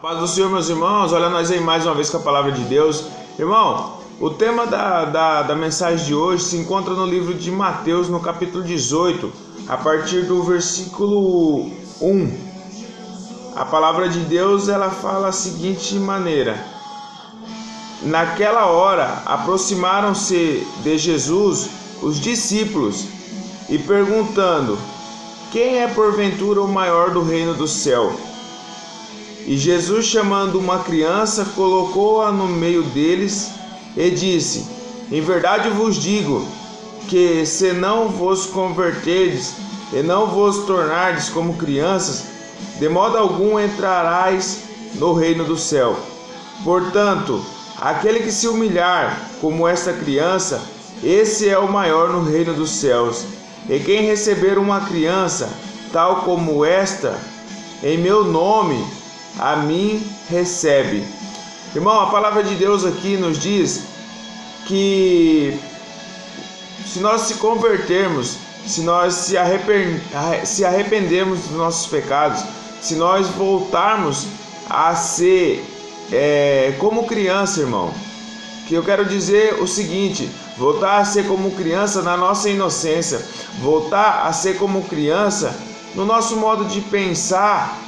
Paz do Senhor, meus irmãos, olha nós aí mais uma vez com a palavra de Deus. Irmão, o tema da mensagem de hoje se encontra no livro de Mateus, no capítulo 18, a partir do versículo 1. A palavra de Deus, ela fala a seguinte maneira: Naquela hora, aproximaram-se de Jesus os discípulos e perguntando: Quem é porventura o maior do reino do céu? E Jesus, chamando uma criança, colocou-a no meio deles e disse: Em verdade vos digo que, se não vos converterdes e não vos tornardes como crianças, de modo algum entrarás no reino do céu. Portanto, aquele que se humilhar como esta criança, esse é o maior no reino dos céus. E quem receber uma criança, tal como esta, em meu nome, a mim recebe. Irmão, a palavra de Deus aqui nos diz que se nós se convertermos, se nós se arrependermos dos nossos pecados, se nós voltarmos a ser como criança, irmão, que eu quero dizer o seguinte: voltar a ser como criança na nossa inocência, voltar a ser como criança no nosso modo de pensar,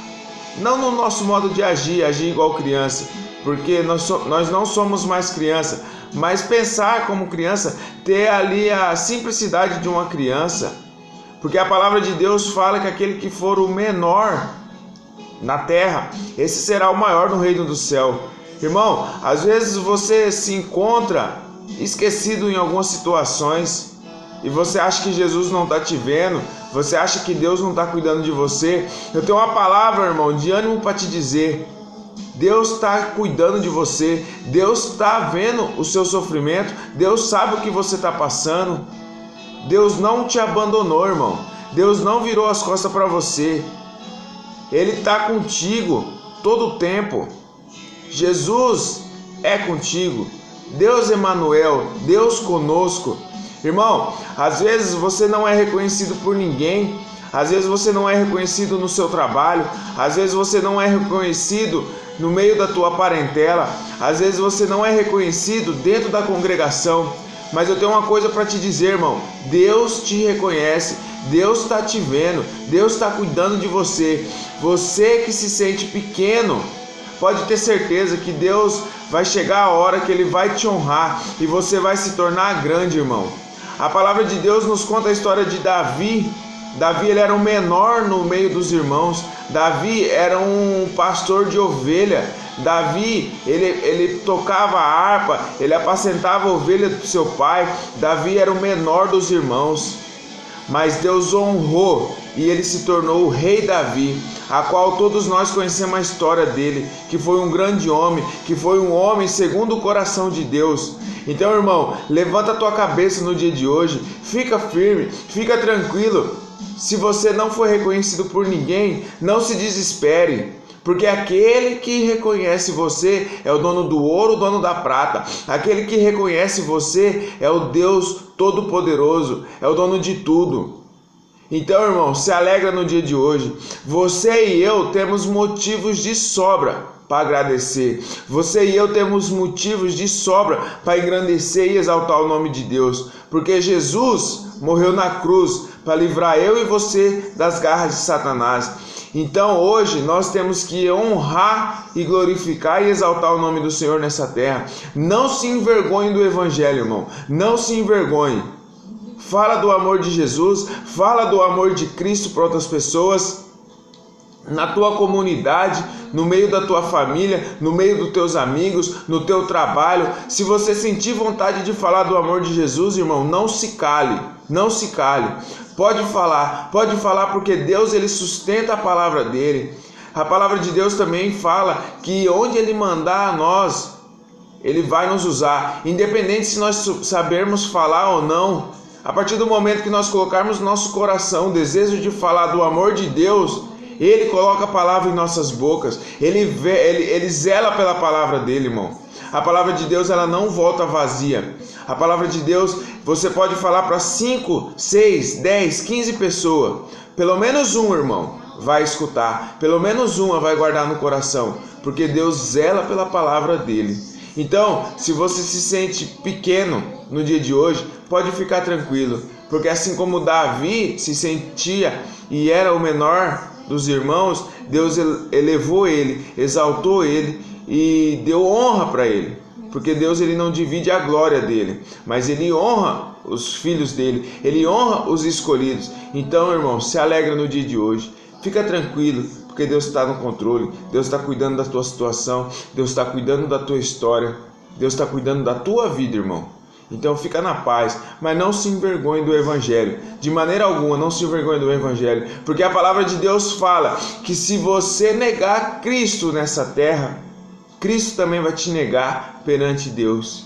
não no nosso modo de agir igual criança, porque nós não somos mais criança, mas pensar como criança, ter ali a simplicidade de uma criança, porque a palavra de Deus fala que aquele que for o menor na terra, esse será o maior no reino do céu. Irmão, às vezes você se encontra esquecido em algumas situações e você acha que Jesus não está te vendo, você acha que Deus não está cuidando de você. Eu tenho uma palavra, irmão, de ânimo para te dizer: Deus está cuidando de você, Deus está vendo o seu sofrimento, Deus sabe o que você está passando. Deus não te abandonou, irmão, Deus não virou as costas para você, Ele está contigo todo o tempo. Jesus é contigo, Deus Emanuel, Deus conosco. Irmão, às vezes você não é reconhecido por ninguém, às vezes você não é reconhecido no seu trabalho, às vezes você não é reconhecido no meio da tua parentela, às vezes você não é reconhecido dentro da congregação, mas eu tenho uma coisa para te dizer, irmão: Deus te reconhece, Deus está te vendo, Deus está cuidando de você. Você que se sente pequeno, pode ter certeza que Deus vai chegar a hora que Ele vai te honrar e você vai se tornar grande, irmão. A palavra de Deus nos conta a história de Davi. Davi, ele era o menor no meio dos irmãos. Davi era um pastor de ovelha. Davi, ele tocava a harpa, ele apacentava a ovelha do seu pai. Davi era o menor dos irmãos. Mas Deus honrou e ele se tornou o rei Davi, a qual todos nós conhecemos a história dele, que foi um grande homem, que foi um homem segundo o coração de Deus. Então, irmão, levanta a tua cabeça no dia de hoje, fica firme, fica tranquilo. Se você não for reconhecido por ninguém, não se desespere, porque aquele que reconhece você é o dono do ouro, o dono da prata. Aquele que reconhece você é o Deus Todo-Poderoso, é o dono de tudo. Então, irmão, se alegra no dia de hoje. Você e eu temos motivos de sobra para agradecer. Você e eu temos motivos de sobra para engrandecer e exaltar o nome de Deus, porque Jesus morreu na cruz para livrar eu e você das garras de Satanás. Então hoje nós temos que honrar e glorificar e exaltar o nome do Senhor nessa terra. Não se envergonhe do Evangelho, irmão, não se envergonhe. Fala do amor de Jesus, fala do amor de Cristo para outras pessoas, na tua comunidade, no meio da tua família, no meio dos teus amigos, no teu trabalho. Se você sentir vontade de falar do amor de Jesus, irmão, não se cale, não se cale. Pode falar porque Deus, ele sustenta a palavra dele. A palavra de Deus também fala que onde ele mandar a nós, ele vai nos usar, independente se nós sabermos falar ou não. A partir do momento que nós colocarmos no nosso coração o desejo de falar do amor de Deus, Ele coloca a palavra em nossas bocas, Ele zela pela palavra dele, irmão. A palavra de Deus, ela não volta vazia. A palavra de Deus, você pode falar para 5, 6, 10, 15 pessoas, pelo menos um, irmão. vai escutar, pelo menos uma vai guardar no coração, porque Deus zela pela palavra dele. Então, se você se sente pequeno no dia de hoje, pode ficar tranquilo, porque assim como Davi se sentia e era o menor dos irmãos, Deus elevou ele, exaltou ele e deu honra para ele, porque Deus ele não divide a glória dele, mas ele honra os filhos dele, ele honra os escolhidos. Então, irmão, se alegra no dia de hoje, fica tranquilo, porque Deus está no controle, Deus está cuidando da tua situação, Deus está cuidando da tua história, Deus está cuidando da tua vida, irmão. Então fica na paz, mas não se envergonhe do Evangelho, de maneira alguma não se envergonhe do Evangelho, porque a palavra de Deus fala que se você negar Cristo nessa terra, Cristo também vai te negar perante Deus.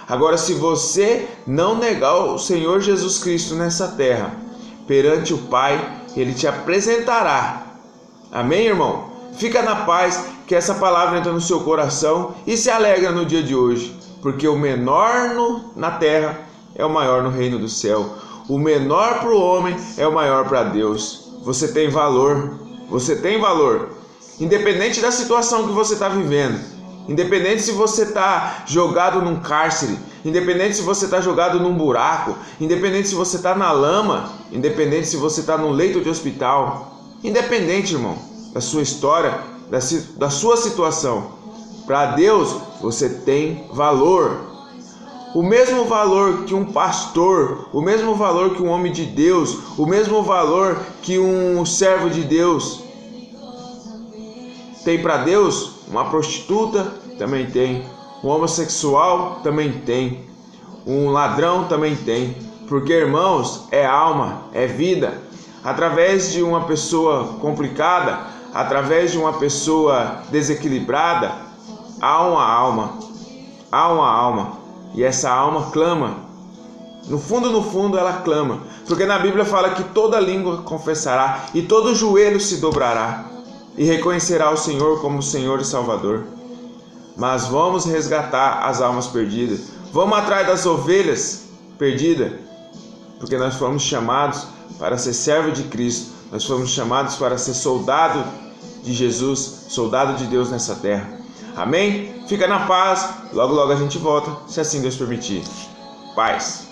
Agora, se você não negar o Senhor Jesus Cristo nessa terra, perante o Pai, Ele te apresentará. Amém, irmão? Fica na paz, que essa palavra entra no seu coração e se alegra no dia de hoje, porque o menor na terra é o maior no reino do céu. O menor para o homem é o maior para Deus. Você tem valor, você tem valor. Independente da situação que você está vivendo, independente se você está jogado num cárcere, independente se você está jogado num buraco, independente se você está na lama, independente se você está no leito de hospital, independente, irmão, da sua história, da sua situação, para Deus você tem valor. O mesmo valor que um pastor, o mesmo valor que um homem de Deus, o mesmo valor que um servo de Deus tem para Deus, uma prostituta também tem, um homossexual também tem, um ladrão também tem, porque, irmãos, é alma, é vida. Através de uma pessoa complicada, através de uma pessoa desequilibrada, há uma alma, e essa alma clama. No fundo ela clama, porque na Bíblia fala que toda língua confessará e todo joelho se dobrará e reconhecerá o Senhor como Senhor e Salvador. Mas vamos resgatar as almas perdidas, vamos atrás das ovelhas perdidas, porque nós fomos chamados para ser servo de Cristo, nós fomos chamados para ser soldado de Jesus, soldado de Deus nessa terra. Amém? Fica na paz, logo a gente volta, se assim Deus permitir. Paz.